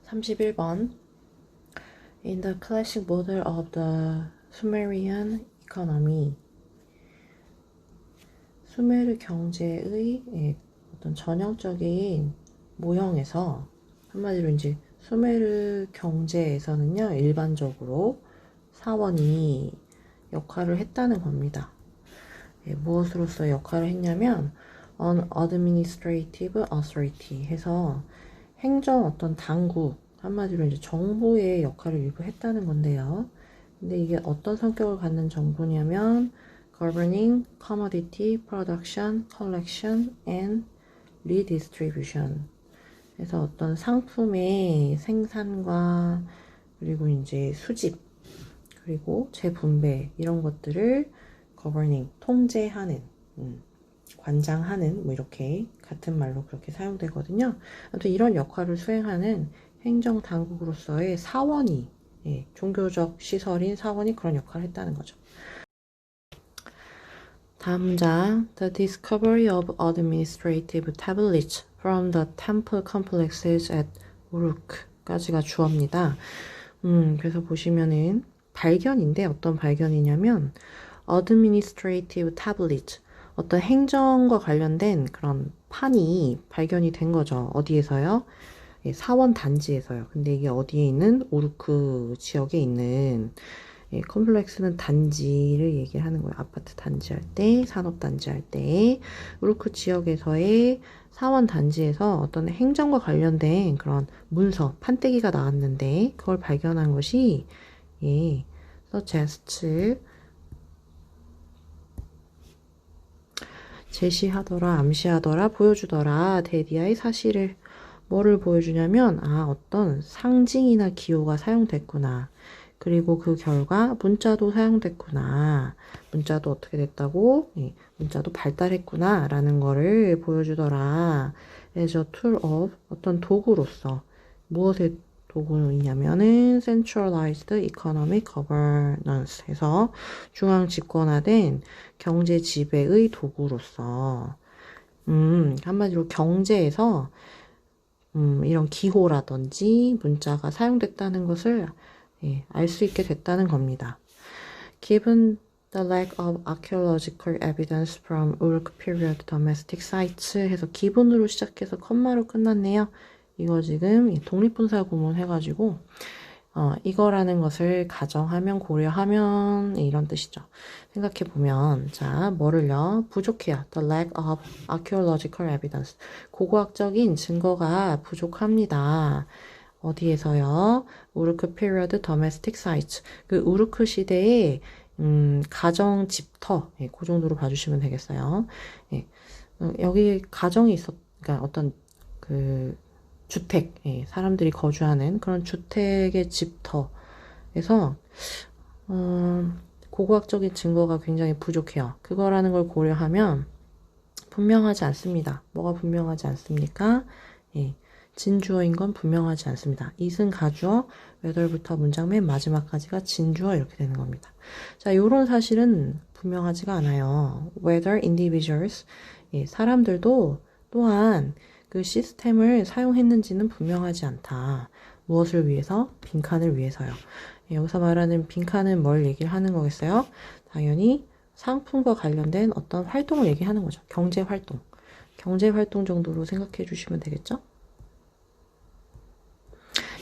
31번. In the classic model of the Sumerian economy. 수메르 경제의 어떤 전형적인 모형에서 한마디로 이제 수메르 경제에서는요, 일반적으로 사원이 역할을 했다는 겁니다. 무엇으로서 역할을 했냐면 an administrative authority 해서 행정 어떤 당국, 한마디로 이제 정부의 역할을 일부 했다는 건데요. 근데 이게 어떤 성격을 갖는 정부냐면 governing commodity production, collection and redistribution. 그래서 어떤 상품의 생산과 그리고 이제 수집 그리고 재분배 이런 것들을 governing 통제하는 관장하는 뭐 이렇게 같은 말로 그렇게 사용되거든요. 아무튼 이런 역할을 수행하는 행정 당국으로서의 사원이 종교적 시설인 사원이 그런 역할을 했다는 거죠. 다음 문장. The discovery of administrative tablets from the temple complexes at Uruk까지가 주어입니다. 그래서 보시면은 발견인데 어떤 발견이냐면 administrative tablet 어떤 행정과 관련된 그런 판이 발견이 된 거죠. 어디에서요? 사원 단지에서요. 근데 이게 어디에 있는 오르크 지역에 있는 컴플렉스는 단지를 얘기를 하는 거예요. 아파트 단지 할 때, 산업 단지 할 때, 오르크 지역에서의 사원 단지에서 어떤 행정과 관련된 그런 문서, 판때기가 나왔는데 그걸 발견한 것이 suggests 제시하더라, 암시하더라, 보여주더라, 데디아의 사실을 뭐를 보여주냐면 어떤 상징이나 기호가 사용됐구나. 그리고 그 결과 문자도 사용됐구나. 문자도 어떻게 됐다고? 문자도 발달했구나 라는 거를 보여주더라. as a tool of 어떤 도구로서 무엇의 도구이냐면은 centralized economic governance 해서 중앙 집권화된 경제 지배의 도구로서 한마디로 경제에서 이런 기호라든지 문자가 사용됐다는 것을 알 수 있게 됐다는 겁니다. Given the lack of archaeological evidence from Uruk period domestic sites 해서 기본으로 시작해서 컴마로 끝났네요. 이거 지금 독립분사 구문 해가지고 이거라는 것을 가정하면 고려하면 이런 뜻이죠. 생각해보면 자 뭐를요? 부족해요. The lack of archaeological evidence 고고학적인 증거가 부족합니다. 어디에서요? 우르크 period domestic sites 그 우르크 시대의 가정 집터 그 정도로 봐주시면 되겠어요. 여기 가정이 그러니까 어떤 그 주택, 사람들이 거주하는 그런 주택의 집터에서 고고학적인 증거가 굉장히 부족해요. 그거라는 걸 고려하면 분명하지 않습니다. 뭐가 분명하지 않습니까? 진주어인 건 분명하지 않습니다. it은 가주어, whether부터 문장 맨 마지막까지가 진주어 이렇게 되는 겁니다. 자, 요런 사실은 분명하지가 않아요. whether individuals, 사람들도 또한 그 시스템을 사용했는지는 분명하지 않다. 무엇을 위해서? 빈칸을 위해서요. 여기서 말하는 빈칸은 뭘 얘기를 하는 거겠어요? 당연히 상품과 관련된 어떤 활동을 얘기하는 거죠. 경제활동. 경제활동 정도로 생각해 주시면 되겠죠?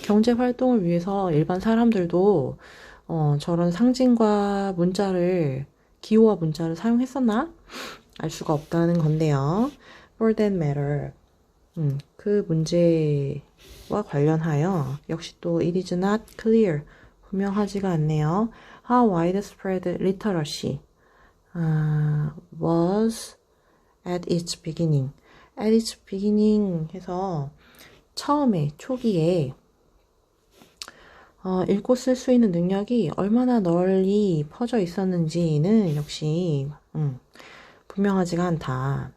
경제활동을 위해서 일반 사람들도 저런 상징과 문자를, 기호와 문자를 사용했었나? 알 수가 없다는 건데요. For that matter. 그 문제와 관련하여 역시 또 it is not clear 분명하지가 않네요. How widespread literacy was at its beginning. At its beginning 해서 처음에 초기에 읽고 쓸 수 있는 능력이 얼마나 널리 퍼져 있었는지는 역시 분명하지가 않다.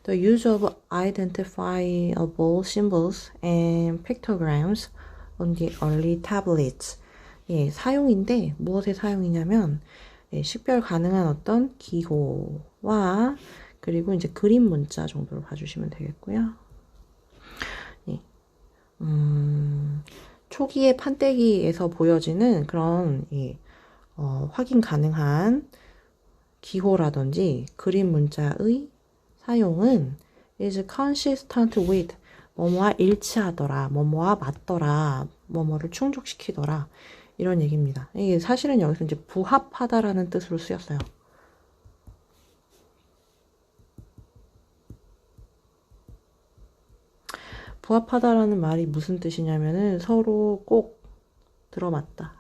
The use of identifiable symbols and pictograms on the early tablets. 사용인데 무엇의 사용이냐면 식별 가능한 어떤 기호와 그리고 이제 그림 문자 정도로 봐주시면 되겠고요. 초기의 판때기에서 보여지는 그런 확인 가능한 기호라든지 그림 문자의 사용은 is consistent with 뭐뭐와 일치하더라, 뭐뭐와 맞더라, 뭐뭐를 충족시키더라 이런 얘기입니다. 이게 사실은 여기서 이제 부합하다라는 뜻으로 쓰였어요. 부합하다라는 말이 무슨 뜻이냐면은 서로 꼭 들어맞다.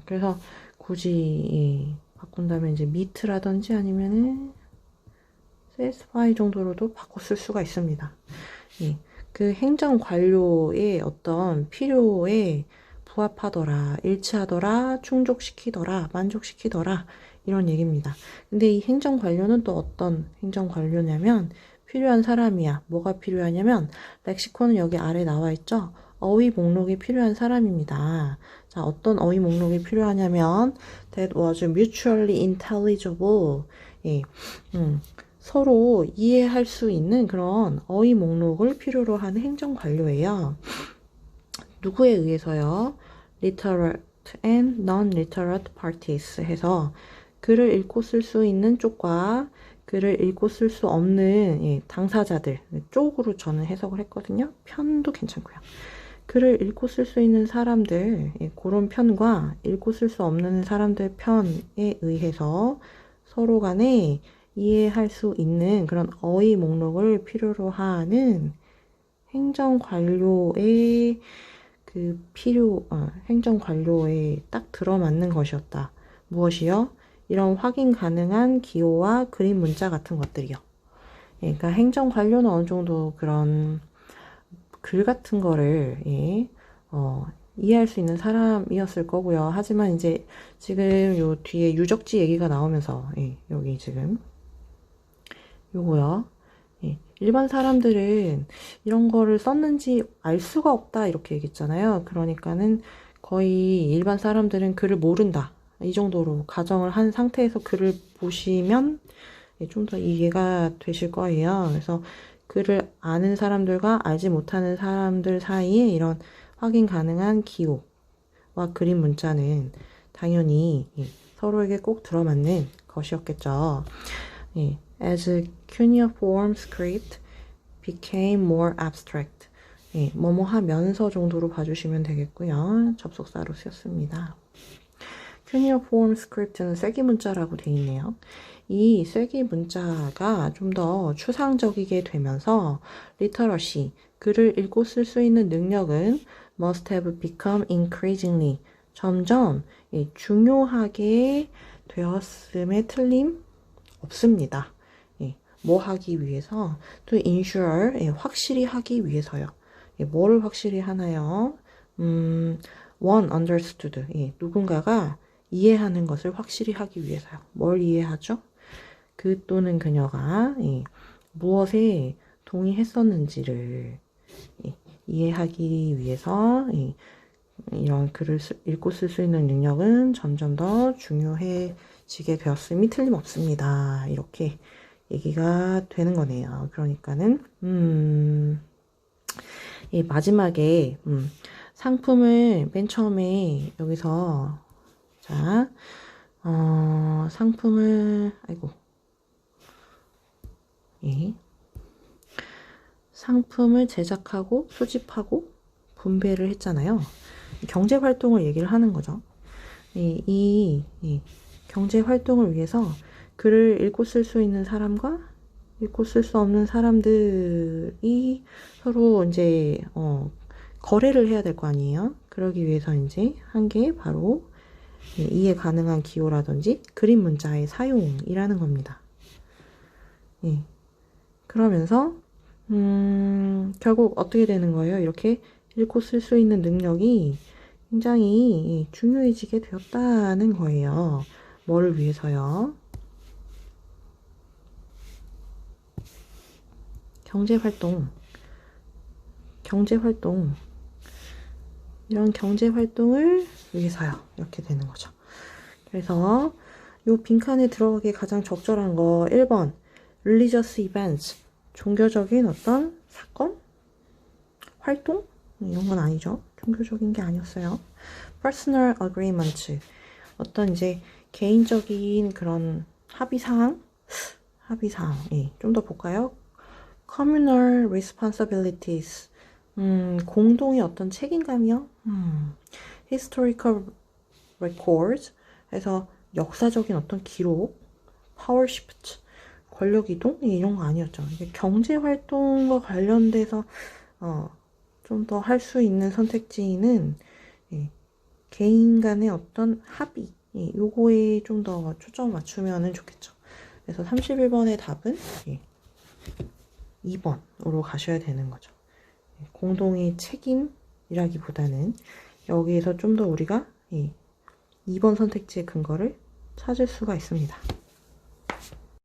그래서 굳이 바꾼다면 이제 meet라든지 아니면은 satisfy 정도로도 바꿔 쓸 수가 있습니다. 그 행정 관료의 어떤 필요에 부합하더라, 일치하더라, 충족시키더라, 만족시키더라 이런 얘기입니다. 근데 이 행정 관료는 또 어떤 행정 관료냐면 필요한 사람이야. 뭐가 필요하냐면 렉시콘은 여기 아래 나와 있죠. 어휘 목록이 필요한 사람입니다. 자, 어떤 어휘 목록이 필요하냐면 that was mutually intelligible. 서로 이해할 수 있는 그런 어휘 목록을 필요로 하는 행정 관료예요. 누구에 의해서요? literate and non-literate parties 해서 글을 읽고 쓸 수 있는 쪽과 글을 읽고 쓸 수 없는 당사자들 쪽으로 저는 해석을 했거든요. 편도 괜찮고요. 글을 읽고 쓸 수 있는 사람들 그런 편과 읽고 쓸 수 없는 사람들 편에 의해서 서로 간에 이해할 수 있는 그런 어휘 목록을 필요로 하는 행정 관료의 행정 관료에 딱 들어맞는 것이었다. 무엇이요? 이런 확인 가능한 기호와 그림 문자 같은 것들이요. 그러니까 행정 관료는 어느 정도 그런 글 같은 거를 이해할 수 있는 사람이었을 거고요. 하지만 이제 지금 요 뒤에 유적지 얘기가 나오면서 여기 지금 요거요. 일반 사람들은 이런 거를 썼는지 알 수가 없다 이렇게 얘기했잖아요. 그러니까는 거의 일반 사람들은 글을 모른다. 이 정도로 가정을 한 상태에서 글을 보시면 좀 더 이해가 되실 거예요. 그래서 글을 아는 사람들과 알지 못하는 사람들 사이에 이런 확인 가능한 기호와 그림 문자는 당연히 서로에게 꼭 들어맞는 것이었겠죠. As cuneiform script became more abstract. 뭐뭐 하면서 정도로 봐주시면 되겠고요. 접속사로 쓰였습니다. cuneiform script는 쐐기 문자라고 되어 있네요. 이 쐐기 문자가 좀 더 추상적이게 되면서 literacy, 글을 읽고 쓸 수 있는 능력은 must have become increasingly, 점점 중요하게 되었음에 틀림 없습니다. 뭐 하기 위해서? to ensure, 확실히 하기 위해서요. 뭐를 확실히 하나요? one understood, 누군가가 이해하는 것을 확실히 하기 위해서요. 뭘 이해하죠? 그 또는 그녀가 무엇에 동의했었는지를 이해하기 위해서 이런 글을 읽고 쓸 수 있는 능력은 점점 더 중요해지게 되었음이 틀림없습니다. 이렇게 얘기가 되는 거네요. 그러니까는 이 마지막에 상품을 맨 처음에 여기서 자 상품을 상품을 제작하고 수집하고 분배를 했잖아요. 경제활동을 얘기를 하는 거죠. 이 경제활동을 위해서 글을 읽고 쓸 수 있는 사람과 읽고 쓸 수 없는 사람들이 서로 이제 거래를 해야 될 거 아니에요. 그러기 위해서 이제 한 게 바로 이해 가능한 기호라든지 그림 문자의 사용이라는 겁니다. 그러면서 결국 어떻게 되는 거예요? 이렇게 읽고 쓸 수 있는 능력이 굉장히 중요해지게 되었다는 거예요. 뭐를 위해서요? 경제활동, 이런 경제활동을 위해서요. 이렇게 되는 거죠. 그래서 요 빈칸에 들어가기 가장 적절한 거 1번 religious events, 종교적인 어떤 사건, 활동? 이런 건 아니죠. 종교적인 게 아니었어요. personal agreement. 어떤 이제 개인적인 그런 합의사항? 예, 좀 더 볼까요? communal responsibilities. 공동의 어떤 책임감이요? historical records. 해서 역사적인 어떤 기록. power shift. 권력 이동? 이런 거 아니었죠. 이게 경제 활동과 관련돼서 좀 더 할 수 있는 선택지는 예, 개인 간의 어떤 합의, 예, 요거에 좀 더 초점을 맞추면 좋겠죠. 그래서 31번의 답은 예, 2번으로 가셔야 되는 거죠. 예, 공동의 책임이라기보다는 여기에서 좀 더 우리가 예, 2번 선택지의 근거를 찾을 수가 있습니다.